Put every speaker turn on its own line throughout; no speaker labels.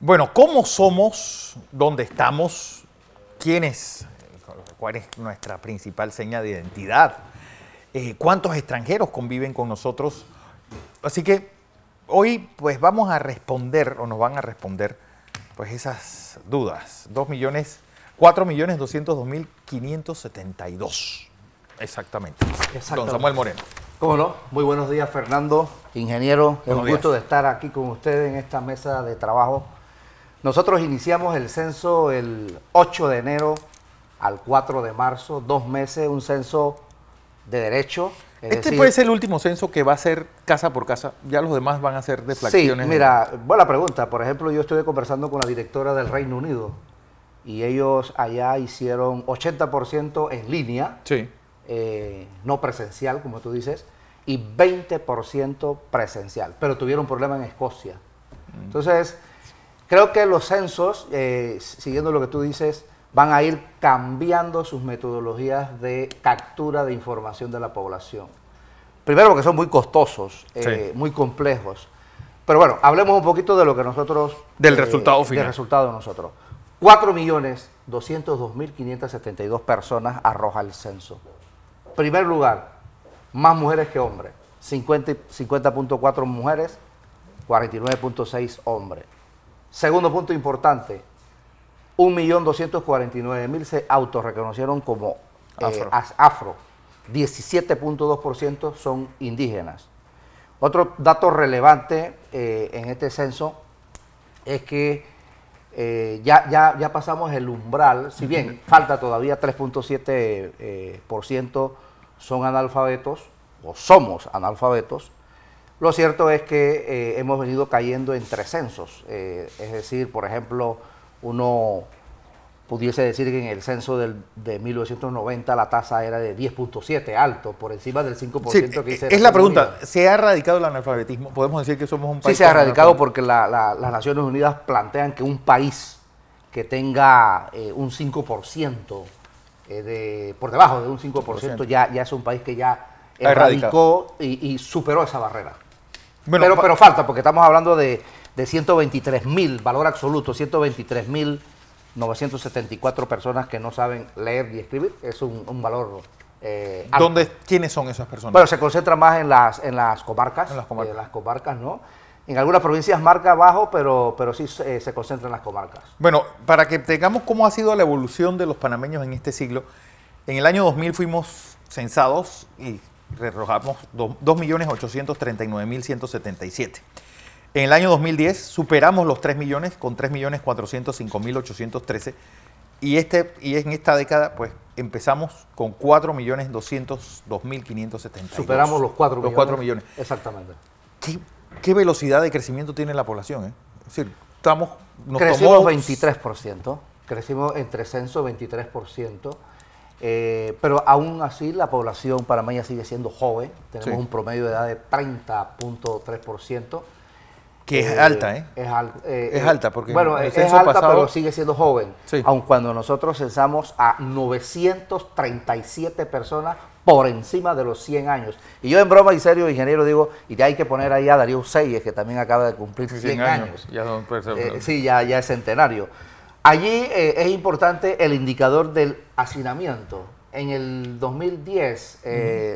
Bueno, ¿cómo somos? ¿Dónde estamos? ¿Quiénes? ¿Cuál es nuestra principal seña de identidad? ¿Cuántos extranjeros conviven con nosotros? Así que hoy pues vamos a responder, o nos van a responder, pues esas dudas. 4.202.572. Exactamente. Don Samuel Moreno.
¿Cómo no? Muy buenos días, Fernando, ingeniero. Es un gusto de estar aquí con ustedes en esta mesa de trabajo. Nosotros iniciamos el censo el 8 de enero al 4 de marzo, 2 meses, un censo de derecho.
Este puede ser el último censo que va a ser casa por casa, ya los demás van a ser deflacciones.
Sí, mira, buena pregunta. Por ejemplo, yo estuve conversando con la directora del Reino Unido y ellos allá hicieron 80% en línea,
sí.
No presencial, como tú dices, y 20% presencial, pero tuvieron problema en Escocia. Entonces, creo que los censos, siguiendo lo que tú dices, van a ir cambiando sus metodologías de captura de información de la población. Primero porque son muy costosos, sí, muy complejos. Pero bueno, hablemos un poquito de lo que nosotros...
Del resultado final.
Del resultado de nosotros. 4.202.572 personas arroja el censo. Primer lugar, más mujeres que hombres. 50.4 mujeres, 49.6 hombres. Segundo punto importante, 1.249.000 se autorreconocieron como afro. 17.2% son indígenas. Otro dato relevante en este censo es que ya pasamos el umbral, si bien falta todavía 3.7% son analfabetos, o somos analfabetos. Lo cierto es que hemos venido cayendo en 3 censos, es decir, por ejemplo, uno pudiese decir que en el censo de 1990 la tasa era de 10.7, alto, por encima del 5%
sí,
que dice.
Es la pregunta, ¿se ha erradicado el analfabetismo? ¿Podemos decir que somos un país?
Sí, se ha erradicado porque las Naciones Unidas plantean que un país que tenga un 5%, por debajo de un 5%, ya es un país que ya erradicó y superó esa barrera. Bueno, pero falta, porque estamos hablando de 123.000, valor absoluto, 123.974 personas que no saben leer y escribir. Es un valor alto.
¿Quiénes son esas personas?
Bueno, se concentra más en las comarcas. En las comarcas, ¿no? En algunas provincias marca bajo, pero sí se concentra en las comarcas.
Bueno, para que tengamos cómo ha sido la evolución de los panameños en este siglo, en el año 2000 fuimos censados y arrojamos 2.839.177. En el año 2010 superamos los 3 millones con 3.405.813 y en esta década pues empezamos con 4.202.572.
Superamos los 4 millones.
Los 4 millones.
Exactamente.
¿Qué velocidad de crecimiento tiene la población? Es decir,
crecimos 23%, crecimos entre censo 23%. Pero aún así la población panameña sigue siendo joven, tenemos un promedio de edad de 30.3%.
Que es alta, ¿eh?
Es
alta, porque
bueno, es alta, pero sigue siendo joven. Sí. Aun cuando nosotros censamos a 937 personas por encima de los 100 años. Y yo en broma y serio, ingeniero, digo, y ya hay que poner ahí a Darío Seyes, que también acaba de cumplir 100 años.
Ya
sí, ya es centenario. Allí es importante el indicador del hacinamiento. En el 2010,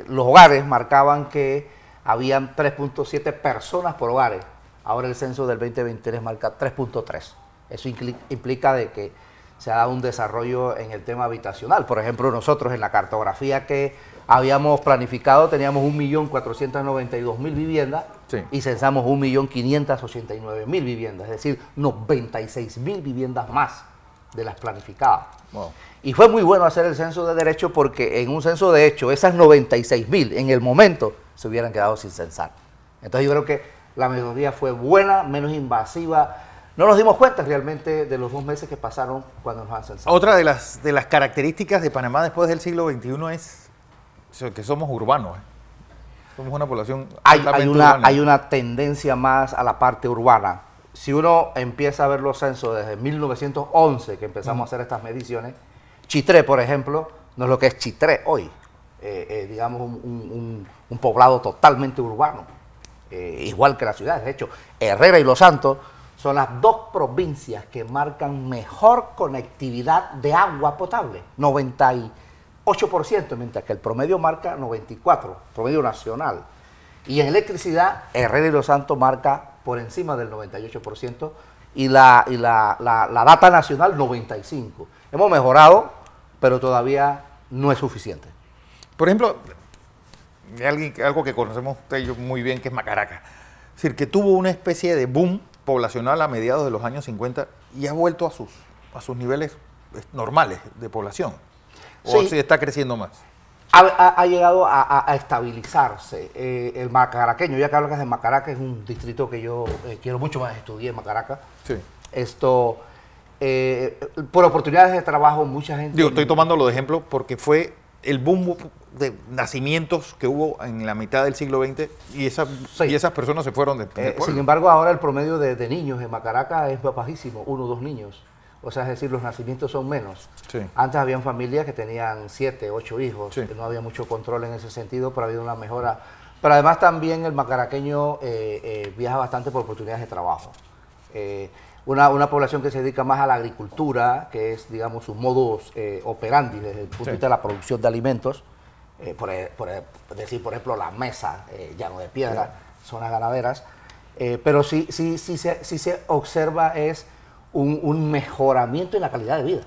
los hogares marcaban que habían 3.7 personas por hogares. Ahora el censo del 2023 marca 3.3. Eso implica de que se ha dado un desarrollo en el tema habitacional. Por ejemplo, nosotros en la cartografía que habíamos planificado teníamos 1.492.000 viviendas, sí, y censamos 1.589.000 viviendas, es decir, 96.000 viviendas más de las planificadas. Wow. Y fue muy bueno hacer el censo de derecho porque en un censo de hecho esas 96.000 en el momento se hubieran quedado sin censar. Entonces yo creo que la metodología fue buena, menos invasiva. No nos dimos cuenta realmente de los 2 meses que pasaron cuando nos han censado.
Otra de las características de Panamá después del siglo XXI es que somos urbanos. Somos una población urbana.
Hay una tendencia más a la parte urbana. Si uno empieza a ver los censos desde 1911, que empezamos a hacer estas mediciones, Chitré, por ejemplo, no es lo que es Chitré hoy. Digamos, un poblado totalmente urbano. Igual que la ciudad. De hecho, Herrera y Los Santos son las dos provincias que marcan mejor conectividad de agua potable, 98%, mientras que el promedio marca 94%, promedio nacional. Y en electricidad, Herrera y Los Santos marca por encima del 98% y la data nacional 95%. Hemos mejorado, pero todavía no es suficiente.
Por ejemplo, algo que conocemos usted y yo muy bien, que es Macaraca. Es decir, que tuvo una especie de boom poblacional a mediados de los años 50 y ha vuelto a sus niveles normales de población. ¿O sí está creciendo más?
Ha llegado a estabilizarse. El macaraqueño, ya que hablas de Macaraca, es un distrito que yo quiero mucho más, estudié en Macaraca.
Sí.
Por oportunidades de trabajo, mucha gente...
Digo, estoy tomándolo de ejemplo porque fue el boom de nacimientos que hubo en la mitad del siglo XX y esas personas se fueron del pueblo.
Sin embargo, ahora el promedio de niños en Macaraca es bajísimo, 1 o 2 niños. O sea, es decir, los nacimientos son menos. Sí. Antes habían familias que tenían 7, 8 hijos, sí. No había mucho control en ese sentido, pero ha habido una mejora. Pero además también el macaraqueño viaja bastante por oportunidades de trabajo. Una población que se dedica más a la agricultura, que es, digamos, su modus operandi desde el punto de vista de la producción de alimentos, por ejemplo, la mesa, llano de piedra, zonas ganaderas, pero sí se observa es un mejoramiento en la calidad de vida.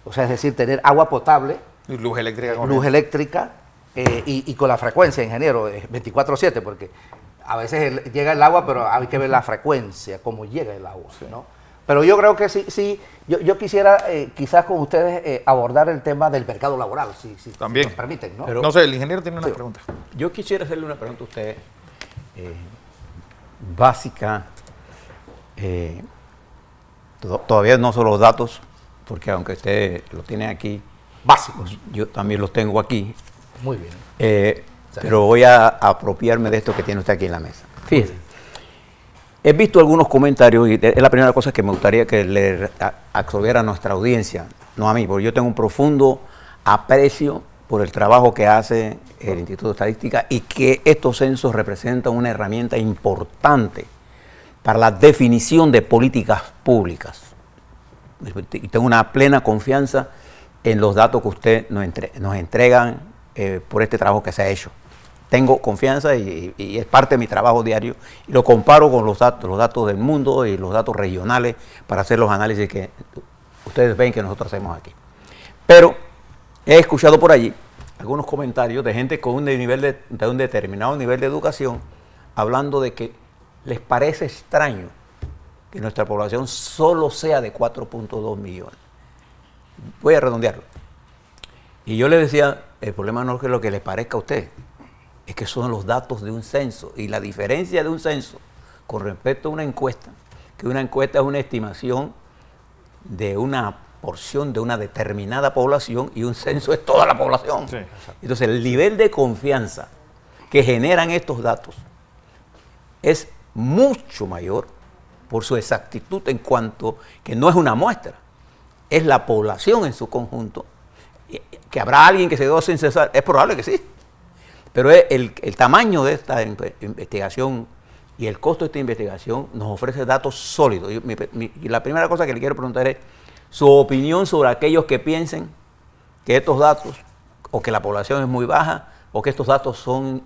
O sea, es decir, tener agua potable,
luz eléctrica,
y con la frecuencia, ingeniero, 24/7, porque a veces llega el agua, pero hay que ver la frecuencia, cómo llega el agua, sí. ¿No? Pero yo creo que sí, yo quisiera quizás con ustedes abordar el tema del mercado laboral, si
también
nos permiten, ¿no?
Pero, no sé, el ingeniero tiene una pregunta.
Yo quisiera hacerle una pregunta a usted básica. Todavía no son los datos, porque aunque usted lo tiene aquí,
básicos,
yo también los tengo aquí.
Muy bien.
Pero voy a apropiarme de esto que tiene usted aquí en la mesa. Fíjese, he visto algunos comentarios y es la primera cosa que me gustaría que le absorbiera a nuestra audiencia, no a mí, porque yo tengo un profundo aprecio por el trabajo que hace el Instituto de Estadística y que estos censos representan una herramienta importante para la definición de políticas públicas. Y tengo una plena confianza en los datos que usted nos entregan por este trabajo que se ha hecho. Tengo confianza y es parte de mi trabajo diario y lo comparo con los datos del mundo y los datos regionales para hacer los análisis que ustedes ven que nosotros hacemos aquí. Pero he escuchado por allí algunos comentarios de gente con un determinado nivel de educación hablando de que les parece extraño que nuestra población solo sea de 4.2 millones. Voy a redondearlo. Y yo le decía, el problema no es que lo que les parezca a usted, es que son los datos de un censo. Y la diferencia de un censo con respecto a una encuesta, que una encuesta es una estimación de una porción de una determinada población y un censo es toda la población. Sí, entonces, el nivel de confianza que generan estos datos es mucho mayor por su exactitud en cuanto que no es una muestra, es la población en su conjunto. Que habrá alguien que se quedó sin censar, es probable que sí, pero el tamaño de esta investigación y el costo de esta investigación nos ofrece datos sólidos. Y la primera cosa que le quiero preguntar es su opinión sobre aquellos que piensen que estos datos, o que la población es muy baja, o que estos datos son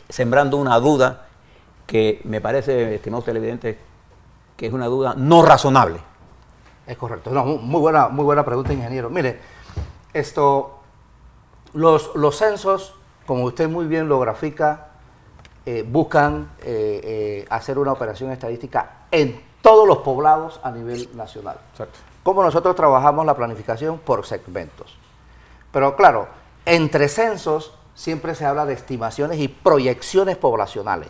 sembrando una duda que me parece, estimado televidente, que es una duda no razonable.
Es correcto. No, muy buena pregunta, ingeniero. Mire, los censos, como usted muy bien lo grafica, buscan hacer una operación estadística en todos los poblados a nivel nacional. Exacto. Como nosotros trabajamos la planificación por segmentos. Pero claro, entre censos siempre se habla de estimaciones y proyecciones poblacionales,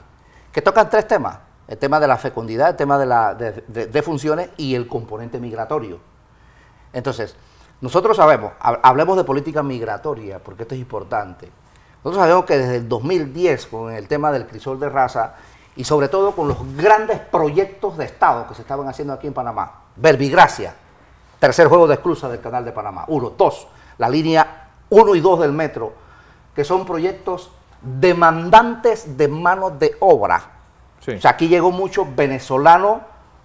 que tocan 3 temas: el tema de la fecundidad, el tema de funciones y el componente migratorio. Entonces, nosotros sabemos, hablemos de política migratoria, porque esto es importante. Nosotros sabemos que desde el 2010, con el tema del crisol de raza, y sobre todo con los grandes proyectos de Estado que se estaban haciendo aquí en Panamá, Verbigracia, tercer juego de esclusa del Canal de Panamá, 1, 2, la línea 1 y 2 del metro, que son proyectos demandantes de mano de obra. Sí. O sea, aquí llegó mucho venezolano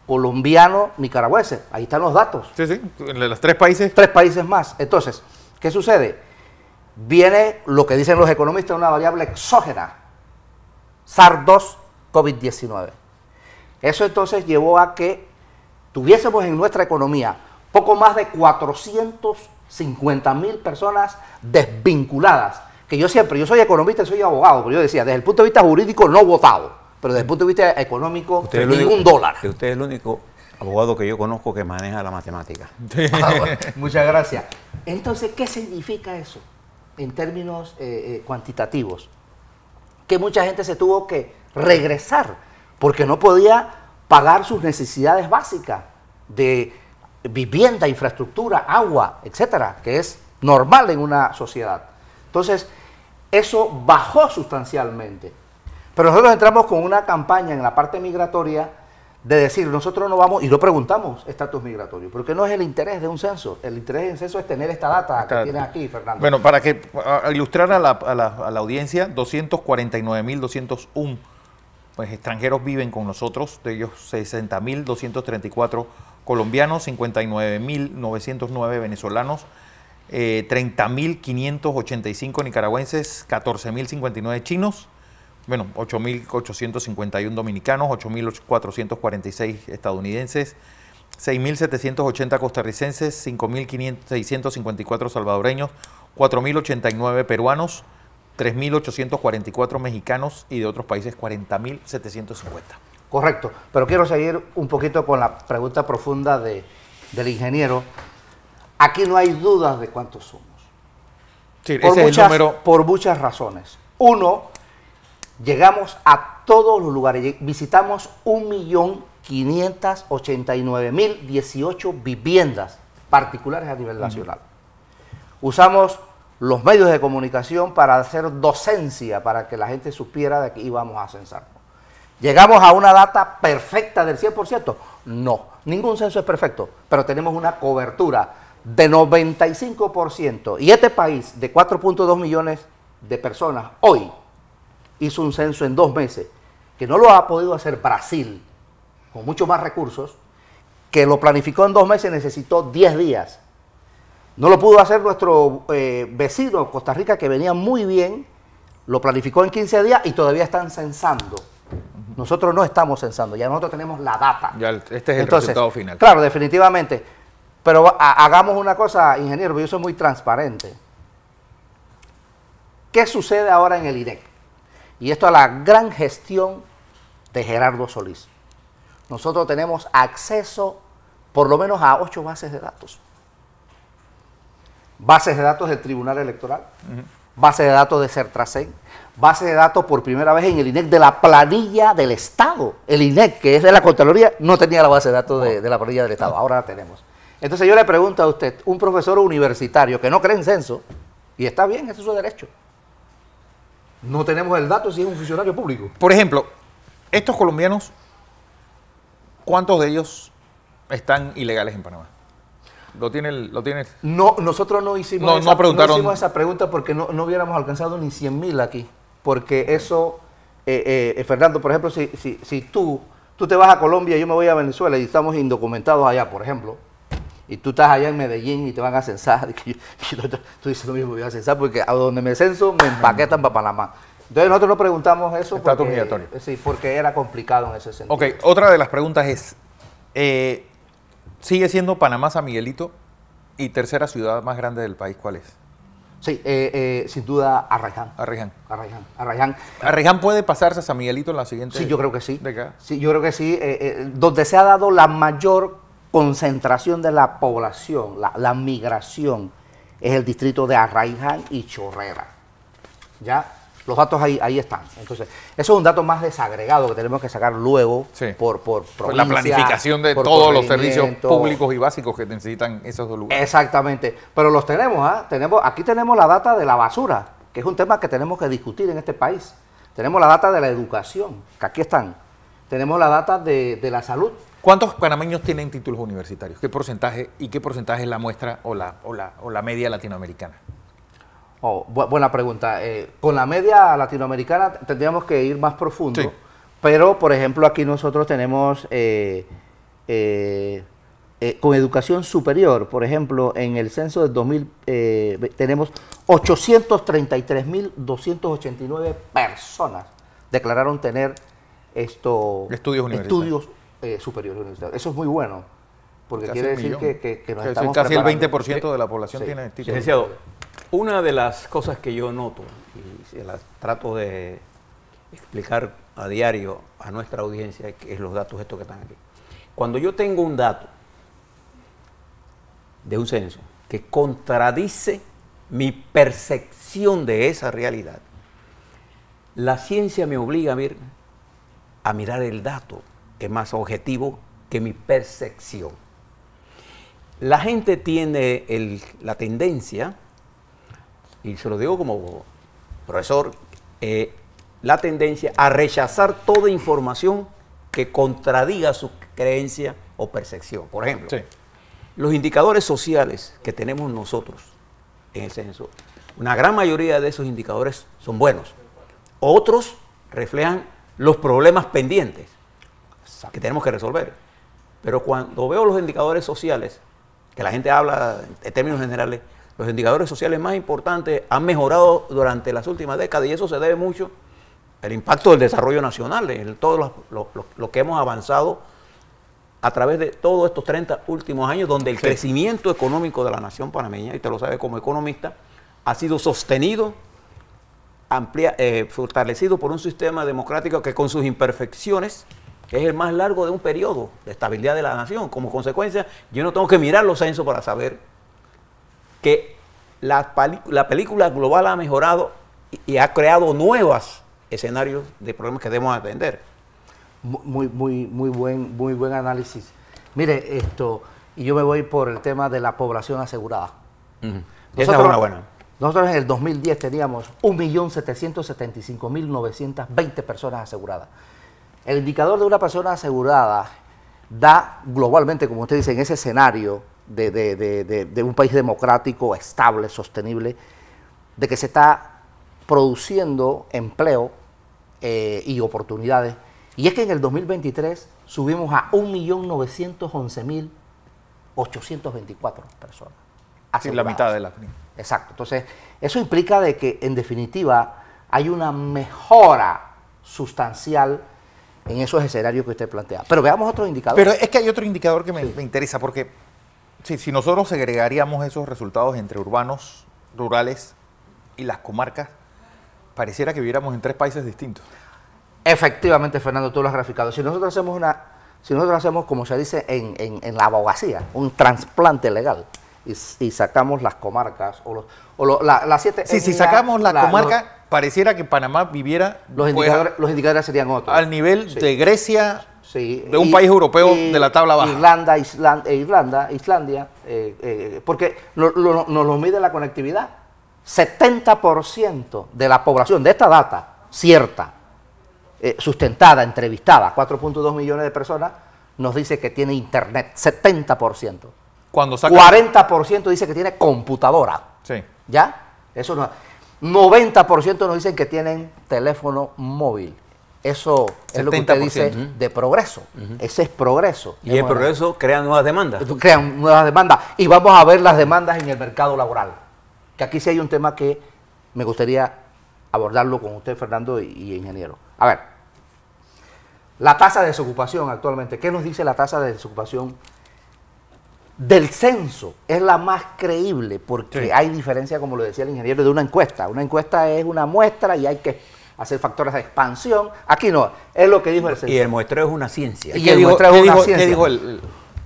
colombianos, nicaragüenses. Ahí están los datos.
Sí, sí, en los 3 países.
3 países más. Entonces, ¿qué sucede? Viene lo que dicen los economistas, una variable exógena. SARS-2, COVID-19. Eso entonces llevó a que tuviésemos en nuestra economía poco más de 450.000 personas desvinculadas. Que yo soy economista y soy abogado, pero yo decía, desde el punto de vista jurídico no votado, pero desde el punto de vista económico, ningún dólar.
Usted es el único abogado que yo conozco que maneja la matemática.
Bueno, muchas gracias. Entonces, ¿qué significa eso en términos cuantitativos? Que mucha gente se tuvo que regresar porque no podía pagar sus necesidades básicas de vivienda, infraestructura, agua, etcétera, que es normal en una sociedad. Entonces, eso bajó sustancialmente. Pero nosotros entramos con una campaña en la parte migratoria de decir, nosotros no vamos, y no preguntamos estatus migratorio, porque no es el interés de un censo. El interés de un censo es tener esta data que tienes aquí, Fernando.
Bueno, para ilustrar a la audiencia, 249.201 pues, extranjeros viven con nosotros, de ellos 60.234 colombianos, 59.909 venezolanos, 30.585 nicaragüenses, 14.059 chinos, bueno, 8.851 dominicanos, 8.446 estadounidenses, 6.780 costarricenses, 5.654 salvadoreños, 4.089 peruanos, 3.844 mexicanos y de otros países 40.750.
Correcto, pero quiero seguir un poquito con la pregunta profunda del ingeniero. Aquí no hay dudas de cuántos somos.
Sí, ese es el número.
Por muchas razones. Uno, llegamos a todos los lugares, visitamos 1.589.018 viviendas particulares a nivel nacional. Usamos los medios de comunicación para hacer docencia, para que la gente supiera de que íbamos a censar. ¿Llegamos a una data perfecta del 100%? No, ningún censo es perfecto, pero tenemos una cobertura de 95%. Y este país de 4.2 millones de personas hoy hizo un censo en 2 meses, que no lo ha podido hacer Brasil, con mucho más recursos, que lo planificó en 2 meses y necesitó 10 días. No lo pudo hacer nuestro vecino, Costa Rica, que venía muy bien, lo planificó en 15 días y todavía están censando. Nosotros no estamos censando, ya nosotros tenemos la data.
Ya este es el resultado final.
Claro, definitivamente. Pero hagamos una cosa, ingeniero, porque yo soy muy transparente. ¿Qué sucede ahora en el INEC? Y esto a la gran gestión de Gerardo Solís. Nosotros tenemos acceso por lo menos a 8 bases de datos. Bases de datos del Tribunal Electoral, base de datos de Certracen, base de datos por primera vez en el INEC de la planilla del Estado. El INEC, que es de la Contraloría, no tenía la base de datos de la planilla del Estado, ahora la tenemos. Entonces yo le pregunto a usted, un profesor universitario que no cree en censo, y está bien, ese es su derecho, no tenemos el dato si es un funcionario público.
Por ejemplo, estos colombianos, ¿cuántos de ellos están ilegales en Panamá? ¿Lo tiene?
No, nosotros no hicimos, no hicimos esa pregunta porque no hubiéramos alcanzado ni 100.000 aquí. Porque eso, Fernando, por ejemplo, si tú te vas a Colombia y yo me voy a Venezuela y estamos indocumentados allá, por ejemplo, y tú estás allá en Medellín y te van a censar, tú dices lo mismo, voy a censar porque a donde me censo me empaquetan para Panamá. Entonces nosotros no preguntamos eso
estatus migratorio.
Sí, porque era complicado en ese sentido.
Ok, otra de las preguntas es, ¿sigue siendo Panamá San Miguelito y tercera ciudad más grande del país? ¿Cuál es?
Sí, sin duda Arraiján.
¿Arraiján puede pasarse a San Miguelito en la siguiente?
Sí, yo creo que sí.
Década?
Sí, yo creo que sí. Donde se ha dado la mayor concentración de la población, la migración, es el distrito de Arraiján y Chorrera. ¿Ya? Los datos ahí están. Entonces, eso es un dato más desagregado que tenemos que sacar luego por provincia,
la planificación de todos los servicios públicos y básicos que necesitan esos dos lugares.
Exactamente. Pero los tenemos, aquí tenemos la data de la basura, que es un tema que tenemos que discutir en este país. Tenemos la data de la educación, que aquí están. Tenemos la data de la salud.
¿Cuántos panameños tienen títulos universitarios? ¿Qué porcentaje y qué porcentaje es la muestra o la media latinoamericana?
Buena pregunta. Con la media latinoamericana tendríamos que ir más profundo,
sí.
Pero, por ejemplo, aquí nosotros tenemos con educación superior. Por ejemplo, en el censo del 2000 tenemos 833.289 personas declararon tener estudios superiores universitarios. Eso es muy bueno, porque
Casi
quiere
un
decir
millón.
que nos
Casi
estamos
el
preparando.
20% de la población
Sí.
tiene título.
Licenciado, una de las cosas que yo noto, y se las trato de explicar a diario a nuestra audiencia, que es los datos estos que están aquí. Cuando yo tengo un dato de un censo que contradice mi percepción de esa realidad, la ciencia me obliga a mirar el dato, que es más objetivo que mi percepción. La gente tiene la tendencia, y se lo digo como profesor, la tendencia a rechazar toda información que contradiga su creencia o percepción. Por ejemplo,
Sí.
los indicadores sociales que tenemos nosotros en el censo, una gran mayoría de esos indicadores son buenos. Otros reflejan los problemas pendientes que tenemos que resolver. Pero cuando veo los indicadores sociales, que la gente habla en términos generales, los indicadores sociales más importantes han mejorado durante las últimas décadas, y eso se debe mucho al impacto del desarrollo nacional, en todo lo que hemos avanzado a través de todos estos 30 últimos años, donde el crecimiento económico de la nación panameña, y te lo sabe como economista, ha sido sostenido, fortalecido por un sistema democrático que, con sus imperfecciones, es el más largo de un periodo de estabilidad de la nación. Como consecuencia, yo no tengo que mirar los censos para saber que la película global ha mejorado y ha creado nuevos escenarios de problemas que debemos atender.
Muy buen análisis. Mire, y yo me voy por el tema de la población asegurada.
Esa es una buena.
Nosotros en el 2010 teníamos 1.775.920 personas aseguradas. El indicador de una persona asegurada da globalmente, como usted dice, en ese escenario de un país democrático, estable, sostenible, de que se está produciendo empleo y oportunidades. Y es que en el 2023 subimos a 1.911.824 personas.
Sí, la mitad de la.
Exacto. Entonces, eso implica de que, en definitiva, hay una mejora sustancial en esos escenarios que usted plantea. Pero veamos otro indicador.
Pero es que hay otro indicador que me interesa, porque si nosotros segregaríamos esos resultados entre urbanos, rurales y las comarcas, pareciera que viviéramos en 3 países distintos.
Efectivamente, Fernando, tú lo has graficado. Si nosotros hacemos, como se dice en la abogacía, un trasplante legal, y sacamos las comarcas, las 7...
Sí, si sacamos la comarca, pareciera que Panamá viviera...
Los indicadores serían otros.
Al nivel de Grecia,
sí,
de un país europeo de la tabla baja.
Islandia, porque nos lo mide la conectividad. 70% de la población, de esta data cierta, sustentada, entrevistada, 4.2 millones de personas, nos dice que tiene internet, 70%.
Cuando saca
40% dice que tiene computadora.
Sí.
¿Ya? Eso no. 90% nos dicen que tienen teléfono móvil. Eso es lo que usted dice de progreso. Ese es progreso.
Y el progreso crea nuevas demandas.
Crean nuevas demandas. Y vamos a ver las demandas en el mercado laboral. Que aquí sí hay un tema que me gustaría abordarlo con usted, Fernando, y ingeniero. A ver, la tasa de desocupación actualmente. ¿Qué nos dice la tasa de desocupación del censo? Es la más creíble porque hay diferencia, como lo decía el ingeniero, de una encuesta. Una encuesta es una muestra y hay que hacer factores de expansión. Aquí no, es lo que dijo el censo.
Y el muestreo es una ciencia.
Y el muestreo es una ciencia.
¿Qué dijo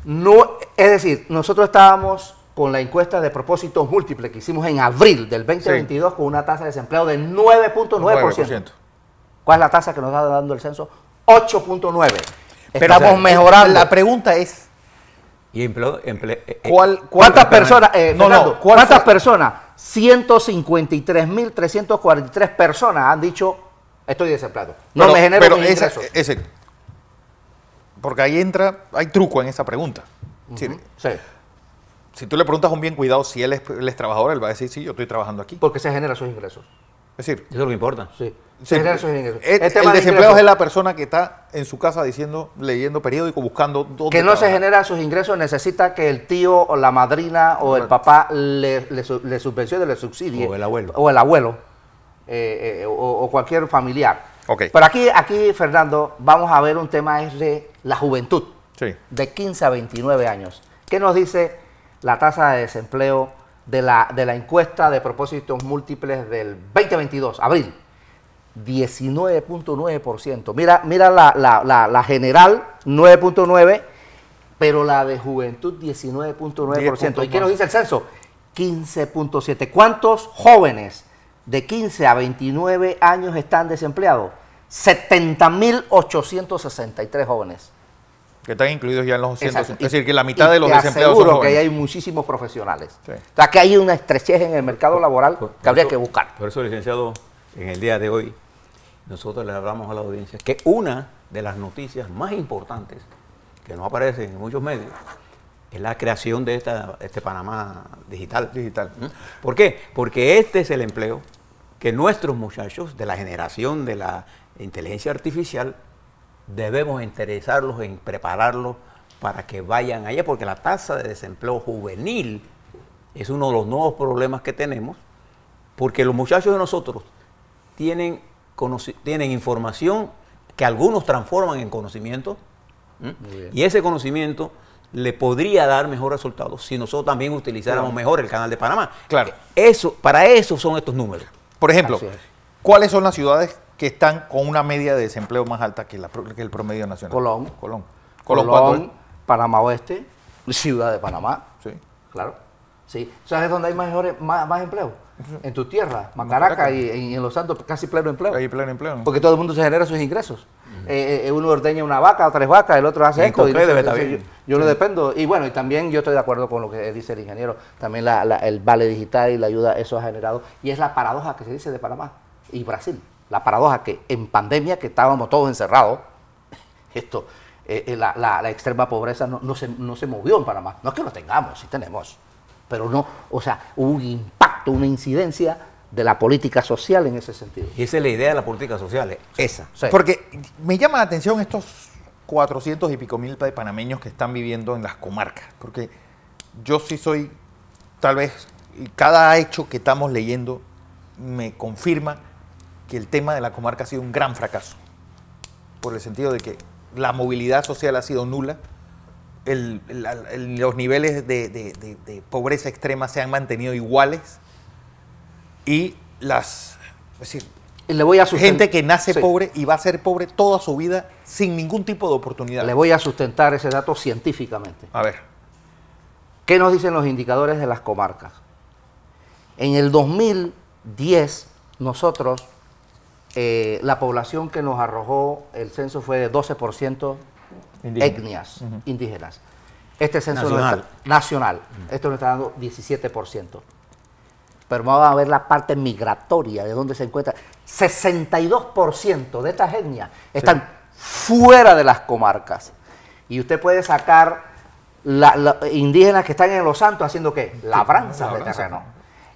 No, es decir, nosotros estábamos con la encuesta de propósitos múltiples que hicimos en abril del 2022 con una tasa de desempleo de 9.9%. ¿Cuál es la tasa que nos está dando el censo? 8.9%. Estamos mejorando.
La pregunta es...
¿Y
¿Cuántas personas? ¿Cuántas
fue?
personas? 153.343 personas han dicho estoy desempleado. No me genero mis ingresos.
Porque ahí hay truco en esa pregunta. Sí. Si tú le preguntas a un bien cuidado si él es trabajador, él va a decir, sí, yo estoy trabajando aquí.
Porque se generan sus ingresos.
Es decir,
Eso es lo que importa.
Sí.
sí,
Generar esos ingresos.
el
tema de
desempleado
ingresos,
es la persona que está en su casa diciendo, leyendo periódico, buscando dónde
que no se
trabajar.
genera sus ingresos, necesita que el tío o la madrina o el papá le subvencione, le subsidie.
O el abuelo.
O el abuelo. O cualquier familiar.
Ok.
Pero aquí, Fernando, vamos a ver un tema es de la juventud.
Sí.
De 15 a 29 años. ¿Qué nos dice la tasa de desempleo de la encuesta de propósitos múltiples del 2022, abril? 19.9%. Mira la general, 9.9%, pero la de juventud, 19.9%. ¿Y qué nos dice el censo? 15.7%. ¿Cuántos jóvenes de 15 a 29 años están desempleados? 70.863 jóvenes.
Que están incluidos ya en los 200.
Exacto.
Es decir, que la mitad de los
te
desempleados son
aseguro que
jóvenes.
ahí hay muchísimos profesionales.
Sí.
O sea, que hay una estrechez en el mercado laboral que habría que buscar.
Por eso, licenciado, en el día de hoy, nosotros le hablamos a la audiencia que una de las noticias más importantes que no aparecen en muchos medios es la creación de este Panamá digital.
Digital.
¿Por qué? Porque este es el empleo que nuestros muchachos de la generación de la inteligencia artificial debemos interesarlos en prepararlos para que vayan allá, porque la tasa de desempleo juvenil es uno de los nuevos problemas que tenemos, porque los muchachos de nosotros tienen información que algunos transforman en conocimiento, y ese conocimiento le podría dar mejor resultados si nosotros también utilizáramos mejor el canal de Panamá.
Claro.
Para eso son estos números.
Por ejemplo,
Así es.
¿cuáles son las ciudades que están con una media de desempleo más alta que el promedio nacional?
Colón.
Colón. ¿cuánto es?
Panamá Oeste, Ciudad de Panamá.
Sí.
Claro. Sí. ¿Sabes dónde hay más empleo? En tu tierra, Macaraca y en Los Santos, casi pleno empleo.
Hay pleno empleo, ¿no?
Porque todo el mundo se genera sus ingresos. Uno ordeña una vaca o 3 vacas, el otro hace
En
esto.
Coclé debe estar bien.
Yo no dependo. Y bueno, y también yo estoy de acuerdo con lo que dice el ingeniero. También el vale digital y la ayuda, eso ha generado. Y es la paradoja que se dice de Panamá y Brasil. La paradoja que en pandemia, que estábamos todos encerrados, la extrema pobreza no se movió en Panamá. No es que lo tengamos, sí tenemos. Pero no, o sea, hubo un impacto, una incidencia de la política social en ese sentido.
Y esa es la idea de la política social, esa.
Sí.
Porque me llama la atención estos 400 y pico mil panameños que están viviendo en las comarcas. Porque yo sí soy, tal vez, y cada hecho que estamos leyendo me confirma que el tema de la comarca ha sido un gran fracaso. Por el sentido de que la movilidad social ha sido nula, los niveles de pobreza extrema se han mantenido iguales y es decir,
Y le voy a
gente que nace
sí.
pobre y va a ser pobre toda su vida sin ningún tipo de oportunidad.
Le voy a sustentar ese dato científicamente.
A ver,
¿Qué nos dicen los indicadores de las comarcas? En el 2010, nosotros, la población que nos arrojó el censo fue de 12% etnias indígenas. Este censo nacional, esto nos está dando 17%. Pero vamos a ver la parte migratoria, de dónde se encuentra. 62% de estas etnias están fuera de las comarcas. Y usted puede sacar indígenas que están en Los Santos haciendo ¿qué? Labranzas de terreno.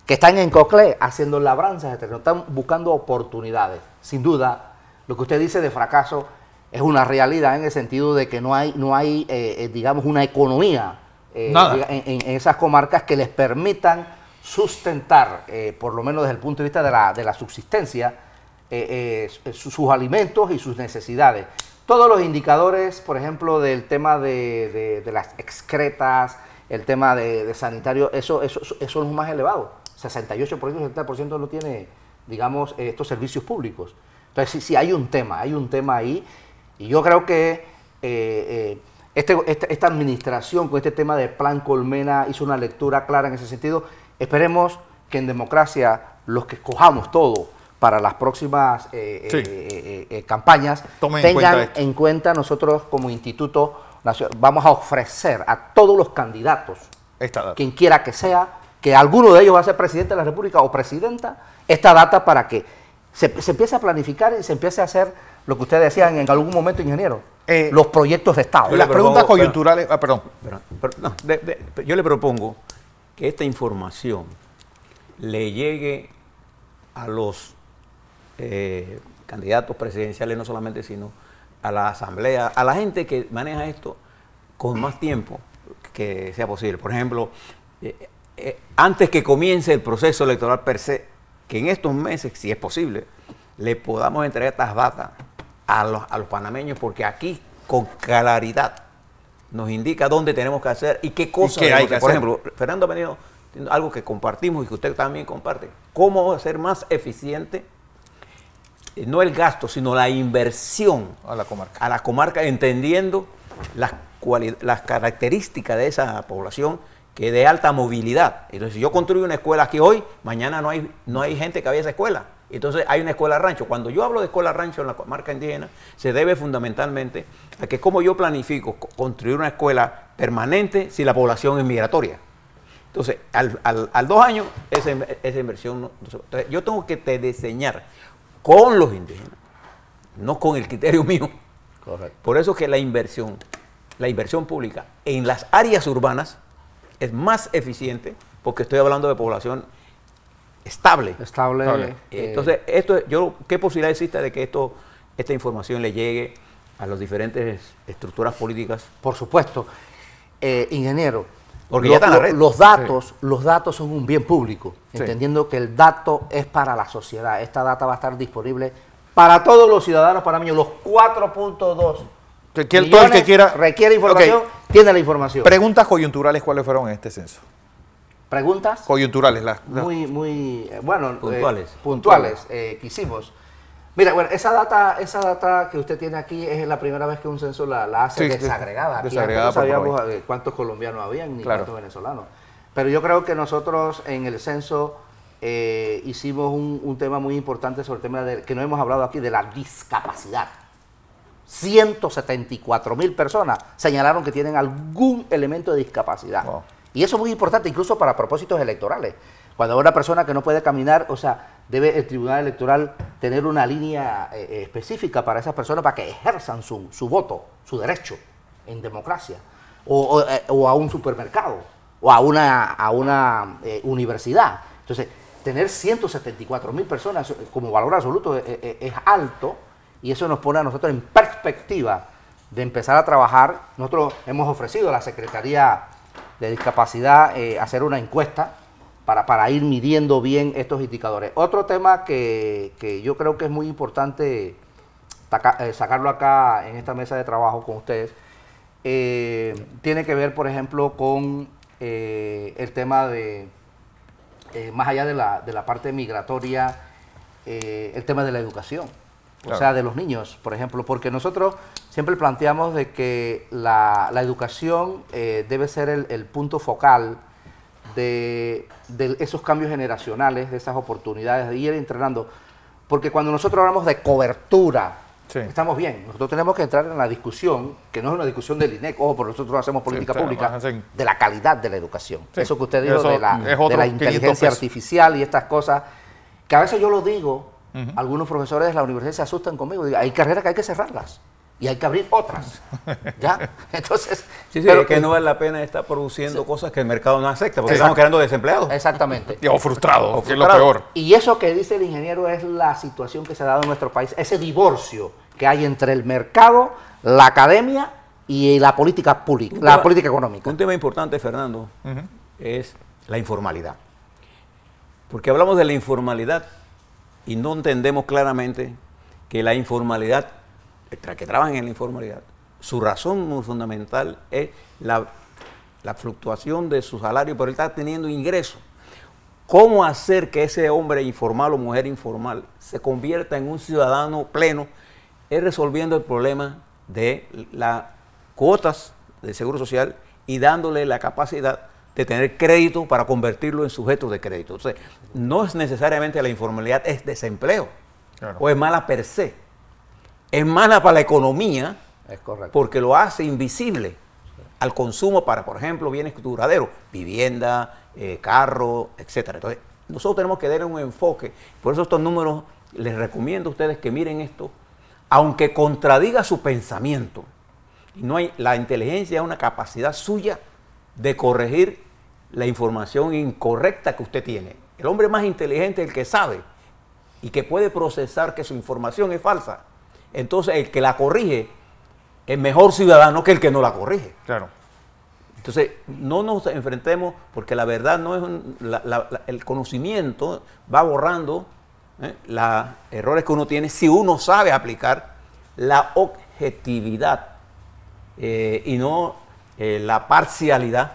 Que están en Coclé haciendo labranzas de terreno. Están buscando oportunidades. Sin duda, lo que usted dice de fracaso es una realidad en el sentido de que no hay digamos, una economía en esas comarcas que les permitan sustentar, por lo menos desde el punto de vista de la subsistencia, sus alimentos y sus necesidades. Todos los indicadores, por ejemplo, del tema de las excretas, el tema de sanitario, eso es lo más elevado. 68%, 70% no tiene, digamos, estos servicios públicos. Entonces, sí hay un tema ahí, y yo creo que esta administración con este tema de Plan Colmena hizo una lectura clara en ese sentido. Esperemos que en democracia los que escojamos todo para las próximas campañas tengan en cuenta nosotros como Instituto Nacional. Vamos a ofrecer a todos los candidatos, quien quiera que sea, que alguno de ellos va a ser presidente de la República o presidenta, esta data para que se empiece a planificar y se empiece a hacer lo que ustedes decían en algún momento, ingeniero, los proyectos de Estado.
Las preguntas coyunturales...
Yo le propongo que esta información le llegue a los candidatos presidenciales, no solamente, sino a la asamblea, a la gente que maneja esto con más tiempo que sea posible. Por ejemplo, antes que comience el proceso electoral per se, que en estos meses, si es posible, le podamos entregar estas datas a los panameños, porque aquí con claridad nos indica dónde tenemos que hacer y qué cosas
hay que hacer.
Por ejemplo, Fernando ha venido algo que compartimos y que usted también comparte. ¿Cómo hacer más eficiente, no el gasto, sino la inversión
A la comarca.
a la comarca, entendiendo las características de esa población que es de alta movilidad? Entonces, si yo construyo una escuela aquí hoy, mañana no hay gente que vaya a esa escuela. Entonces hay una escuela rancho. Cuando yo hablo de escuela rancho en la comarca indígena, se debe fundamentalmente a que como yo planifico construir una escuela permanente si la población es migratoria. Entonces, al 2 años, esa inversión no. Entonces, yo tengo que diseñar con los indígenas, no con el criterio mío.
Correcto.
Por eso que la inversión pública en las áreas urbanas es más eficiente, porque estoy hablando de población estable.
Estable.
Entonces, ¿qué posibilidad existe de que esta información le llegue a las diferentes estructuras políticas?
Por supuesto. Ingeniero,
Porque ya está en la red.
los datos son un bien público,
Sí.
entendiendo que el dato es para la sociedad. Esta data va a estar disponible para todos los ciudadanos panameños, los 4.2
Todo el
millones
que quiera.
requiere información,
Ok.
tiene la información.
Preguntas coyunturales, ¿cuáles fueron en este censo?
Preguntas
Coyunturales,
muy bueno,
Puntuales.
que hicimos. Mira, bueno, esa data que usted tiene aquí es la primera vez que un censo la hace
Sí,
desagregada. Aquí
desagregada
antes no
por
sabíamos
país.
cuántos colombianos habían ni
Claro.
cuántos venezolanos. Pero yo creo que nosotros en el censo hicimos un tema muy importante sobre el tema que no hemos hablado aquí, de la discapacidad. 174.000 personas señalaron que tienen algún elemento de discapacidad.
Wow.
Y eso es muy importante, incluso para propósitos electorales. Cuando hay una persona que no puede caminar, o sea, debe el Tribunal Electoral tener una línea específica para esas personas para que ejerzan su voto, su derecho en democracia, o a un supermercado, o a una universidad. Entonces, tener 174.000 personas como valor absoluto es alto, y eso nos pone a nosotros en perspectiva de empezar a trabajar. Nosotros hemos ofrecido a la Secretaría de Discapacidad hacer una encuesta para ir midiendo bien estos indicadores. Otro tema que yo creo que es muy importante sacarlo acá en esta mesa de trabajo con ustedes, tiene que ver, por ejemplo, con el tema de, más allá de la parte migratoria, el tema de la educación.
Claro.
O sea, de los niños, por ejemplo, porque nosotros siempre planteamos de que la educación debe ser el punto focal de esos cambios generacionales, de esas oportunidades, de ir entrenando. Porque cuando nosotros hablamos de cobertura,
Sí.
estamos bien. Nosotros tenemos que entrar en la discusión, que no es una discusión del INEC, ojo, porque nosotros hacemos política
ustedes
pública,
más hacen-
de la calidad de la educación.
Sí,
Eso que usted dijo
eso
de
es
la
otro 500
inteligencia
pesos.
artificial y estas cosas, que a veces yo lo digo, algunos profesores de la universidad se asustan conmigo, digo, hay carreras que hay que cerrarlas y hay que abrir otras. ¿Ya? Entonces,
Sí,
pero-
es que no vale la pena estar produciendo cosas que el mercado no acepta, porque
Exacto.
estamos creando desempleados.
Exactamente.
O frustrado, que es lo
frustrado.
peor.
Y eso que dice el ingeniero es la situación que se ha dado en nuestro país, ese divorcio que hay entre el mercado, la academia y la política pública, la política económica.
Un tema importante, Fernando, es la informalidad. Porque hablamos de la informalidad y no entendemos claramente que la informalidad, que trabajan en la informalidad, su razón muy fundamental es la fluctuación de su salario, pero él está teniendo ingresos. ¿Cómo hacer que ese hombre informal o mujer informal se convierta en un ciudadano pleno? Es resolviendo el problema de las cuotas de seguro social y dándole la capacidad de tener crédito para convertirlo en sujeto de crédito. Entonces, no es necesariamente la informalidad, es desempleo.
Claro.
O es mala per se. Es mala para la economía
Es correcto.
porque lo hace invisible al consumo para, por ejemplo, bienes duraderos, vivienda, carro, etcétera. Entonces, nosotros tenemos que dar un enfoque. Por eso estos números, les recomiendo a ustedes que miren esto, aunque contradiga su pensamiento. Y no hay, la inteligencia es una capacidad suya de corregir la información incorrecta que usted tiene. El hombre más inteligente es el que sabe y que puede procesar que su información es falsa, entonces el que la corrige es mejor ciudadano que el que no la corrige.
Claro.
Entonces, no nos enfrentemos, porque la verdad no es el conocimiento va borrando los errores que uno tiene si uno sabe aplicar la objetividad y no la parcialidad,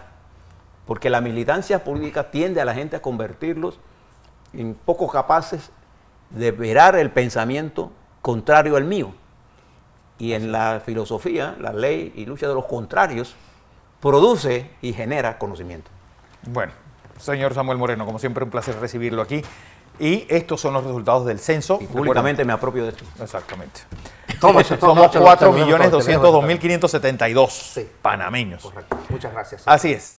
porque la militancia política tiende a la gente a convertirlos en poco capaces de verar el pensamiento contrario al mío. Y en la filosofía, la ley y lucha de los contrarios produce y genera conocimiento.
Bueno, señor Samuel Moreno, como siempre un placer recibirlo aquí. Y estos son los resultados del censo.
Y públicamente me apropio de esto.
Exactamente.
Toma eso,
Somos
toma eso,
4.202.572
Sí.
panameños.
Correcto. Muchas gracias.
Así es.